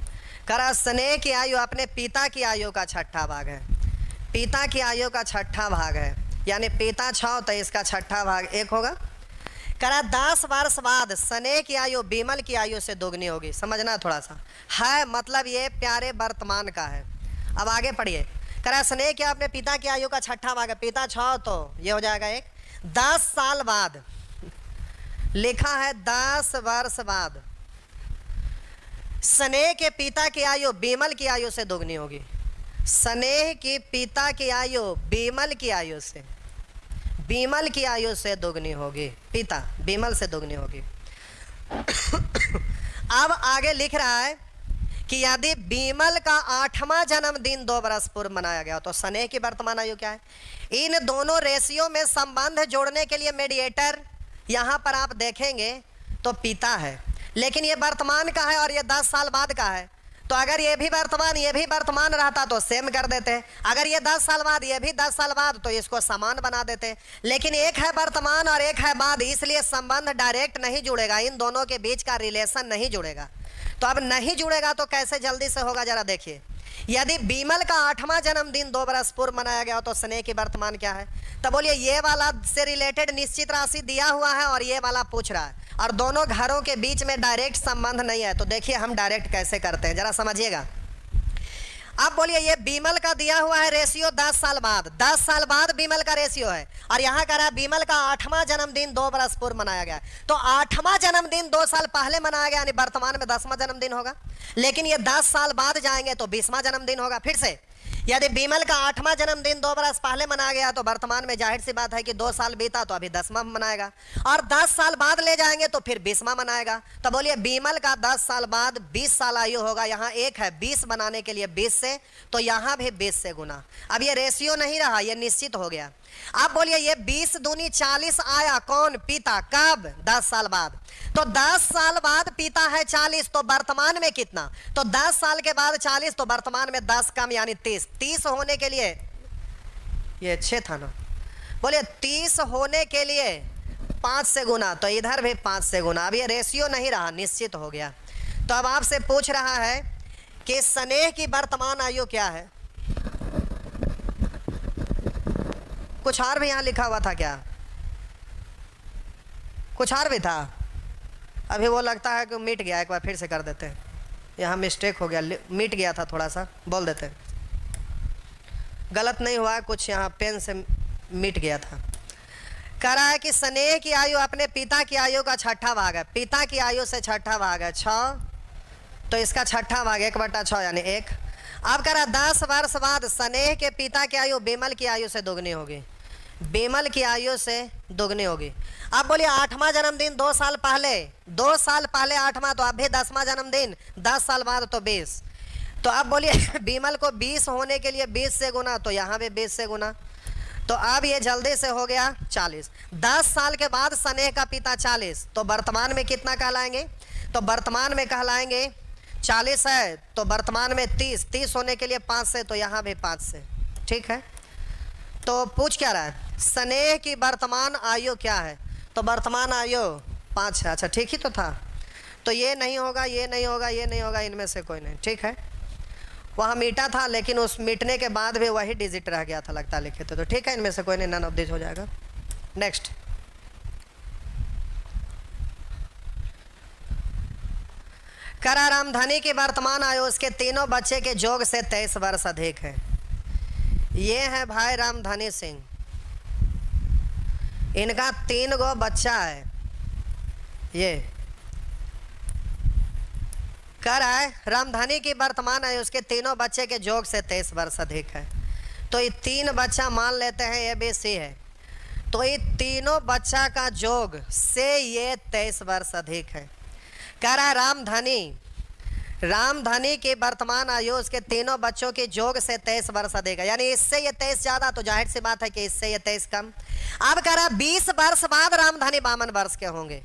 करा स्नेह की आयु अपने पिता की आयु का 6ठा भाग है, पिता की आयु का 6ठा भाग है, यानी पिता 6 तो इसका 6ठा भाग 1 होगा। करा 10 वर्ष बाद स्नेह की आयु बीमल की आयु से दोगुनी होगी। समझना थोड़ा सा है, मतलब ये प्यारे वर्तमान का है। अब आगे पढ़िए, करा स्नेह क्या अपने पिता की आयु का 6ठा भाग है, पिता 6 तो ये हो जाएगा 1। 10 साल बाद लिखा है 10 वर्ष बाद स्नेह के पिता की आयु बीमल की आयु से दोगुनी होगी। स्नेह की पिता की आयु बीमल की आयु से, बीमल की आयु से दोगुनी होगी, पिता बीमल से दोगुनी होगी। अब आगे लिख रहा है कि यदि बीमल का 8वां जन्मदिन 2 वर्ष पूर्व मनाया गया तो स्नेह की वर्तमान आयु क्या है? इन दोनों रेशियो में संबंध जोड़ने के लिए मीडिएटर यहाँ पर आप देखेंगे तो पिता है, लेकिन ये वर्तमान का है और ये 10 साल बाद का है, तो अगर ये भी वर्तमान रहता तो सेम कर देते, अगर ये 10 साल बाद ये भी 10 साल बाद तो इसको समान बना देते, लेकिन एक है वर्तमान और एक है बाद, इसलिए संबंध डायरेक्ट नहीं जुड़ेगा, इन दोनों के बीच का रिलेशन नहीं जुड़ेगा। तो अब नहीं जुड़ेगा तो कैसे जल्दी से होगा जरा देखिए। यदि बीमल का 8वां जन्मदिन 2 वर्ष पूर्व मनाया गया तो स्नेह की वर्तमान क्या है? तो बोलिए ये वाला से रिलेटेड निश्चित राशि दिया हुआ है और ये वाला पूछ रहा है, और दोनों घरों के बीच में डायरेक्ट संबंध नहीं है, तो देखिए हम डायरेक्ट कैसे करते हैं जरा समझिएगा। अब बोलिए ये बीमल का दिया हुआ है रेशियो 10 साल बाद, 10 साल बाद बीमल का रेशियो है, और यहाँ कह रहा है बीमल का 8वां जन्मदिन 2 वर्ष पूर्व मनाया गया, तो 8वां जन्मदिन 2 साल पहले मनाया गया, यानी वर्तमान में 10वां जन्मदिन होगा, लेकिन ये 10 साल बाद जाएंगे तो 20वां जन्मदिन होगा। फिर से यदि बीमल का 8वां जन्मदिन 2 बरस पहले मनाया गया तो वर्तमान में जाहिर सी बात है कि 2 साल बीता तो अभी 10वां मनाएगा, और 10 साल बाद ले जाएंगे तो फिर 20वां मनाएगा। तो बोलिए बीमल का 10 साल बाद 20 साल आयु होगा। यहाँ एक है 20 बनाने के लिए 20 से, तो यहाँ भी 20 से गुना। अब ये रेशियो नहीं रहा, ये निश्चित हो गया। अब बोलिए ये 20 दूनी 40 आया, कौन? पिता। कब? 10 साल बाद। तो 10 साल बाद पिता है 40, तो वर्तमान में कितना? तो 10 साल के बाद 40, तो वर्तमान में 10 कम यानी 30। 30 होने के लिए ये 6 था ना, बोलिए 30 होने के लिए 5 से गुना, तो इधर भी 5 से गुना। अब ये रेशियो नहीं रहा, निश्चित हो गया। तो अब आपसे पूछ रहा है कि स्नेह की वर्तमान आयु क्या है? कुछ और भी यहाँ लिखा हुआ था क्या? कुछ और भी था? अभी वो लगता है कि मिट गया, एक बार फिर से कर देते हैं। यहाँ मिस्टेक हो गया, मिट गया था, थोड़ा सा बोल देते। गलत नहीं हुआ, कुछ यहाँ पेन से मिट गया था। कह रहा है कि स्नेह की आयु अपने पिता की आयु का 6ठा भाग है। पिता की आयु से 6ठा भाग है 6, तो इसका 6ठा भाग 1/6 यानी 1। अब कह रहा 10 वर्ष बाद स्नेह के पिता की आयु बीमल की आयु से दोगुनी होगी। बीमल की आयु से दोगुनी होगी। अब बोलिए 8वां जन्मदिन 2 साल पहले, 2 साल पहले 8वां, तो अब भी 10वां जन्मदिन 10 साल बाद तो 20। तो अब बोलिए बीमल को 20 होने के लिए 20 से गुना, तो यहाँ भी 20 से गुना। तो अब ये जल्दी से हो गया 40। 10 साल के बाद स्नेह का पिता 40, तो वर्तमान में कितना कहलाएंगे? तो वर्तमान में कहलाएंगे 40 है, तो वर्तमान में 30। 30 होने के लिए 5 से, तो यहाँ भी 5 से। ठीक है, तो पूछ क्या रहा है? स्नेह की वर्तमान आयु क्या है? तो वर्तमान आयु 5 है। अच्छा ठीक ही तो था, तो ये नहीं होगा, ये नहीं होगा, ये नहीं होगा, इनमें से कोई नहीं। ठीक है, वहाँ मीटा था, लेकिन उस मीटने के बाद भी वही डिजिट रह गया था, लगता लिखे थे। तो ठीक है, इनमें से कोई नहीं, नन ऑफ दिस हो जाएगा। नेक्स्ट, करा रामधनी की वर्तमान आयु उसके तीनों बच्चे के जोग से 23 वर्ष अधिक है। ये है भाई रामधनी सिंह, इनका 3 गो बच्चा है। ये कर है रामधनी की वर्तमान आयु उसके तीनों बच्चे के जोग से 23 वर्ष अधिक है। तो ये 3 बच्चा मान लेते हैं ABC है, तो ये तीनों बच्चा का जोग से ये 23 वर्ष अधिक है। कह रहा है रामधनी की वर्तमान आयु उसके तीनों बच्चों के जोग से 23 वर्ष अधिक है, यानी इससे ये 23 ज्यादा, तो जाहिर सी बात है कि इससे ये 23 कम। अब कह रहा 20 वर्ष बाद रामधनी 52 वर्ष के होंगे।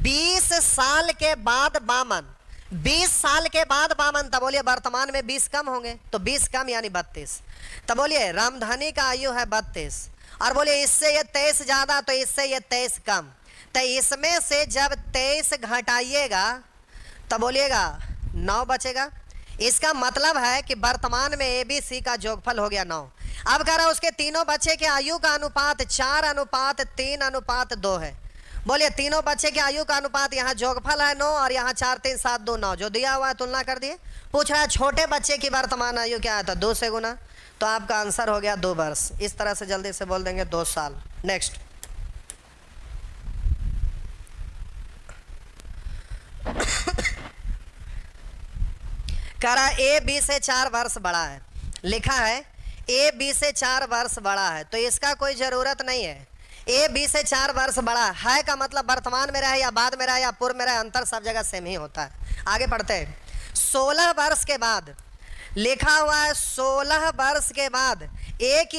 20 साल के बाद 52, 20 साल के बाद 52, तब बोलिए वर्तमान में 20 कम होंगे, तो 20 कम यानी 32। तब बोलिए रामधनी का आयु है 32, और बोलिए इससे ये 23 ज्यादा, तो इससे ये 23 कम। तो इसमें से जब 23 घटाइएगा तब बोलिएगा 9 बचेगा। इसका मतलब है कि वर्तमान में ABC का जोगफल हो गया 9। अब कह रहा है उसके तीनों बच्चे के आयु का अनुपात 4:3:2 है। बोलिए तीनों बच्चे के आयु का अनुपात, यहाँ जोगफल है 9 और यहाँ 4 3 7 2 9, जो दिया हुआ है तुलना कर दिए। पूछ रहा है छोटे बच्चे की वर्तमान आयु क्या है? तो 2 से गुना, तो आपका आंसर हो गया 2 वर्ष। इस तरह से जल्दी से बोल देंगे 2 साल। नेक्स्ट, कह रहा AB से 4 वर्ष बड़ा है। लिखा है AB से 4 वर्ष बड़ा है, तो इसका कोई जरूरत नहीं है। AB से 4 वर्ष बड़ा है का मतलब वर्तमान में रहे या बाद में रहे या पूर्व में रहे, अंतर सब जगह सेम ही होता है। आगे पढ़ते हैं। 16 वर्ष के बाद लिखा हुआ है, 16 वर्ष के बाद एक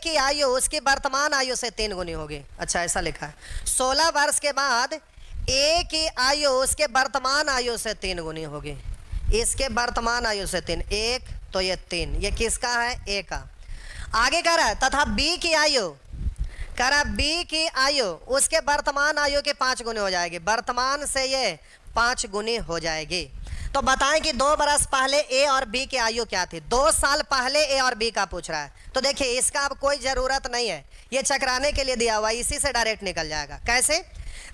ही आयु उसकी वर्तमान आयु से 3 गुनी होगी। अच्छा ऐसा लिखा है, 16 वर्ष के बाद एक ही आयु उसके वर्तमान आयु से 3 गुनी होगी। इसके वर्तमान आयु से 3, 1 तो ये 3, ये किसका है? A का। आगे कह रहा है तथा B की आयु, कह रहा B की आयु उसके वर्तमान आयु के 5 गुनी हो जाएगी। वर्तमान से ये 5 गुनी हो जाएगी। तो बताएं कि 2 बरस पहले A और B की आयु क्या थी? 2 साल पहले A और B का पूछ रहा है। तो देखिए इसका अब कोई जरूरत नहीं है, ये चकराने के लिए दिया हुआ, इसी से डायरेक्ट निकल जाएगा। कैसे?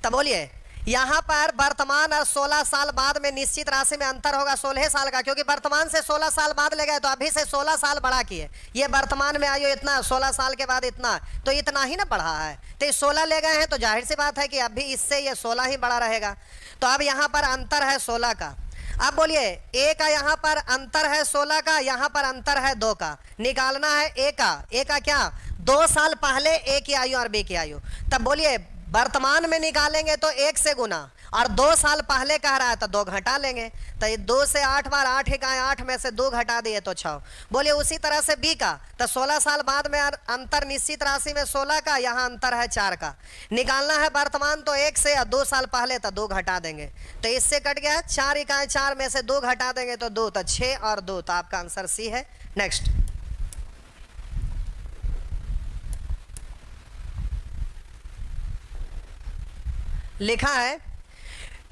तो बोलिए यहाँ पर वर्तमान और 16 साल बाद में निश्चित राशि में अंतर होगा 16 साल का, क्योंकि वर्तमान से 16 साल बाद ले गए तो अभी से 16 साल बढ़ा किए। ये वर्तमान में आयु इतना, 16 साल के बाद इतना, तो इतना ही ना बढ़ा है। तो 16 ले गए हैं, तो जाहिर सी बात है कि अभी इससे ये 16 ही बड़ा रहेगा। तो अब यहाँ पर अंतर है 16 का। अब बोलिए ए का यहाँ पर अंतर है 16 का, यहाँ पर अंतर है 2 का, निकालना है ए का क्या 2 साल पहले ए की आयु और बी की आयु। तब बोलिए वर्तमान में निकालेंगे तो 1 से गुना, और 2 साल पहले कह रहा है तो 2 घटा लेंगे, तो ये 2 से 8 बार 8 इकाई 8 में से 2 घटा दिए तो 6। बोलिए उसी तरह से बी का, तो 16 साल बाद में अंतर निश्चित राशि में 16 का, यहाँ अंतर है 4 का, निकालना है वर्तमान तो 1 से, और 2 साल पहले तो 2 घटा देंगे, तो इससे कट गया 4 इकाई 4 में से 2 घटा देंगे तो 2, तो 6 और 2, तो आपका आंसर सी है। नेक्स्ट लिखा है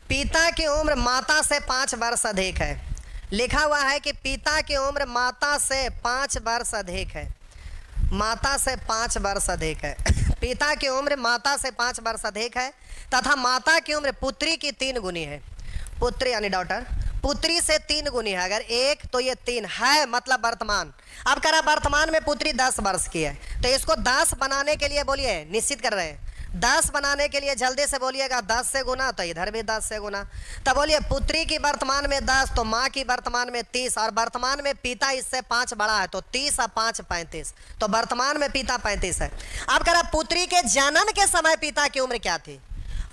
पिता की उम्र माता से 5 वर्ष अधिक है। लिखा हुआ है कि पिता की उम्र माता से 5 वर्ष अधिक है, माता से 5 वर्ष अधिक है। पिता की उम्र माता से 5 वर्ष अधिक है तथा माता की उम्र पुत्री की 3 गुनी है। पुत्री यानी डॉटर पुत्री से 3 गुनी है, अगर 1 तो ये 3 है, मतलब वर्तमान। अब कह रहा वर्तमान में पुत्री 10 वर्ष की है, तो इसको 10 बनाने के लिए बोलिए निश्चित कर रहे हैं, 10 बनाने के लिए जल्दी से बोलिएगा 10 से गुना, तो इधर भी 10 से गुना। तब बोलिए पुत्री की वर्तमान में 10, तो माँ की वर्तमान में 30, और वर्तमान में पिता इससे 5 बड़ा है, तो 30 और 5 35, तो वर्तमान में पिता 35 है। अब कह रहा पुत्री के जन्म के समय पिता की उम्र क्या थी।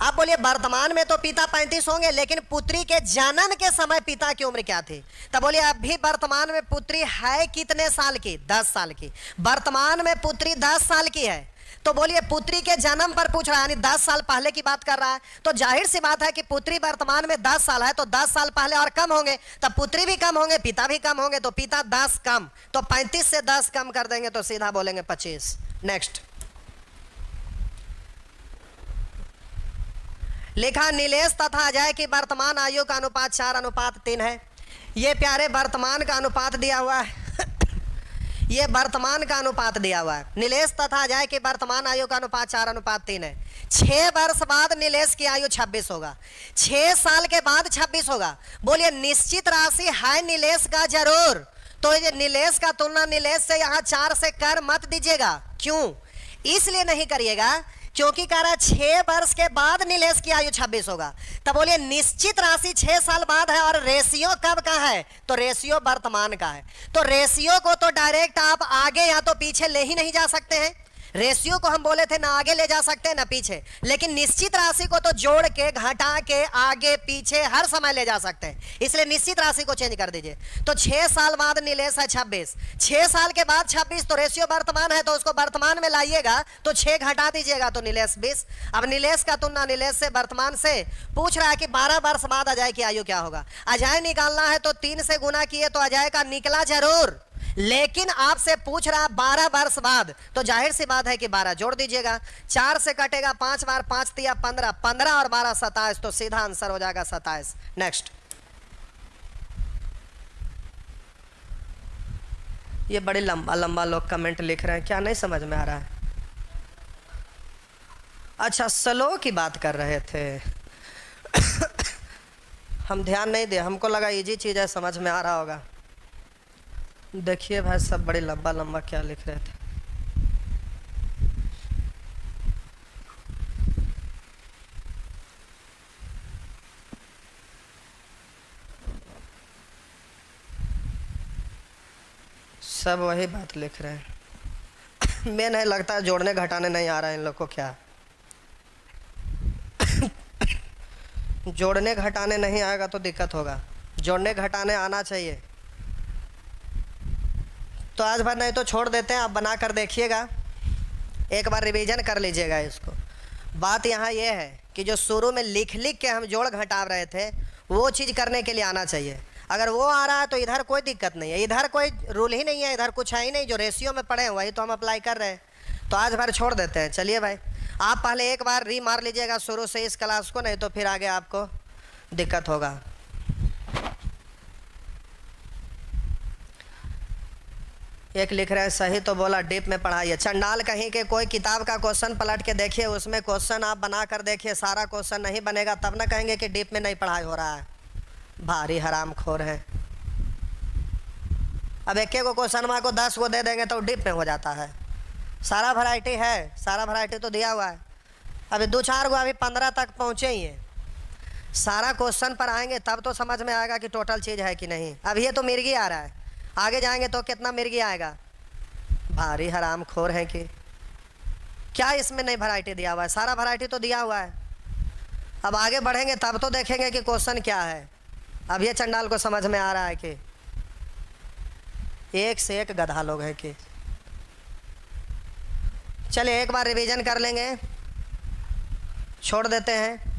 आप बोलिए वर्तमान में तो पिता 35 होंगे, लेकिन पुत्री के जन्म के समय पिता की उम्र क्या थी। तब बोलिए अभी वर्तमान में पुत्री है कितने साल की, 10 साल की। वर्तमान में पुत्री 10 साल की है, तो बोलिए पुत्री के जन्म पर पूछ रहा है, यानी 10 साल पहले की बात कर रहा है, तो जाहिर सी बात है कि पुत्री वर्तमान में 10 साल है, तो 10 साल पहले और कम होंगे, तब पुत्री भी कम होंगे, पिता भी कम होंगे, तो पिता 10 कम, तो 35 से 10 कम कर देंगे तो सीधा बोलेंगे 25। नेक्स्ट लिखा नीलेश तथा अजय की वर्तमान आयु का अनुपात 4:3 है। ये प्यारे वर्तमान का अनुपात दिया हुआ है ये वर्तमान का अनुपात दिया हुआ है। नीलेश तथा अजय की वर्तमान आयु का अनुपात 4:3 है। 6 वर्ष बाद नीलेश की आयु 26 होगा, 6 साल के बाद 26 होगा। बोलिए निश्चित राशि है नीलेश का जरूर, तो ये नीलेश का तुलना नीलेश से यहाँ 4 से कर मत दीजिएगा। क्यों, इसलिए नहीं करिएगा क्योंकि कह रहा है 6 वर्ष के बाद नीलेश की आयु 26 होगा। तब बोलिए निश्चित राशि 6 साल बाद है, और रेशियो कब का है, तो रेशियो वर्तमान का है, तो रेशियो को तो डायरेक्ट आप आगे या तो पीछे ले ही नहीं जा सकते हैं। रेशियो को हम बोले थे ना आगे ले जा सकते हैं ना पीछे, लेकिन निश्चित राशि को तो जोड़ के घटा के आगे पीछे हर समय ले जा सकते हैं, इसलिए निश्चित राशि को चेंज कर दीजिए। तो 6 साल बाद नीलेश है 26, 6 साल के बाद 26, तो रेशियो वर्तमान है, तो उसको वर्तमान में लाइएगा तो 6 घटा दीजिएगा तो नीलेश 20। अब नीलेश का तुलना नीलेश से वर्तमान से पूछ रहा है कि 12 वर्ष बाद अजय की आयु क्या होगा। अजय निकालना है तो 3 से गुना किए तो अजय का निकला जरूर, लेकिन आपसे पूछ रहा 12 वर्ष बाद, तो जाहिर सी बात है कि 12 जोड़ दीजिएगा, 4 से कटेगा 5 बार 5 तिया 15, 15 और 12 27, तो सीधा आंसर हो जाएगा 27। नेक्स्ट ये बड़े लंबा लंबा लोग कमेंट लिख रहे हैं, क्या नहीं समझ में आ रहा है। अच्छा स्लो की बात कर रहे थे हम ध्यान नहीं दिए, हमको लगा इजी चीज़ है समझ में आ रहा होगा। देखिए भाई सब बड़े लंबा लंबा क्या लिख रहे थे। सब वही बात लिख रहे हैं मैं नहीं लगता जोड़ने घटाने नहीं आ रहा है इन लोग को, क्या जोड़ने घटाने नहीं आएगा तो दिक्कत होगा, जोड़ने घटाने आना चाहिए। तो आज भर नहीं तो छोड़ देते हैं, आप बना कर देखिएगा, एक बार रिवीजन कर लीजिएगा इसको। बात यहाँ ये है कि जो शुरू में लिख लिख के हम जोड़ घटा रहे थे वो चीज़ करने के लिए आना चाहिए। अगर वो आ रहा है तो इधर कोई दिक्कत नहीं है, इधर कोई रूल ही नहीं है, इधर कुछ है ही नहीं, जो रेशियो में पढ़े हैं वही तो हम अप्लाई कर रहे हैं। तो आज भर छोड़ देते हैं। चलिए भाई आप पहले एक बार री मार लीजिएगा शुरू से इस क्लास को, नहीं तो फिर आगे आपको दिक्कत होगा। एक लिख रहे हैं सही तो बोला डीप में पढ़ाइए। चंडाल कहीं के कोई किताब का क्वेश्चन पलट के देखिए, उसमें क्वेश्चन आप बना कर देखिए, सारा क्वेश्चन नहीं बनेगा तब ना कहेंगे कि डीप में नहीं पढ़ाई हो रहा है। भारी हराम खोर है। अब एक को क्वेश्चन माँ को 10 को दे देंगे तो डीप में हो जाता है। सारा वैरायटी है, सारा वैरायटी तो दिया हुआ है। अभी 2-4 गो अभी 15 तक पहुँचे ही हैं। सारा क्वेश्चन पर आएंगे तब तो समझ में आएगा कि टोटल चीज़ है कि नहीं। अब ये तो मिर्गी आ रहा है, आगे जाएंगे तो कितना मिर्गी आएगा। भारी हराम खोर है कि क्या इसमें नई वैरायटी दिया हुआ है, सारा वैरायटी तो दिया हुआ है। अब आगे बढ़ेंगे तब तो देखेंगे कि क्वेश्चन क्या है। अब ये चंडाल को समझ में आ रहा है कि एक से एक गधा लोग हैं कि। चलिए एक बार रिवीजन कर लेंगे, छोड़ देते हैं।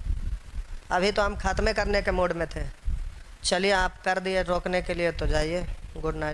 अभी तो हम ख़त्म करने के मूड में थे। चलिए आप कर दिए रोकने के लिए, तो जाइए। Good night.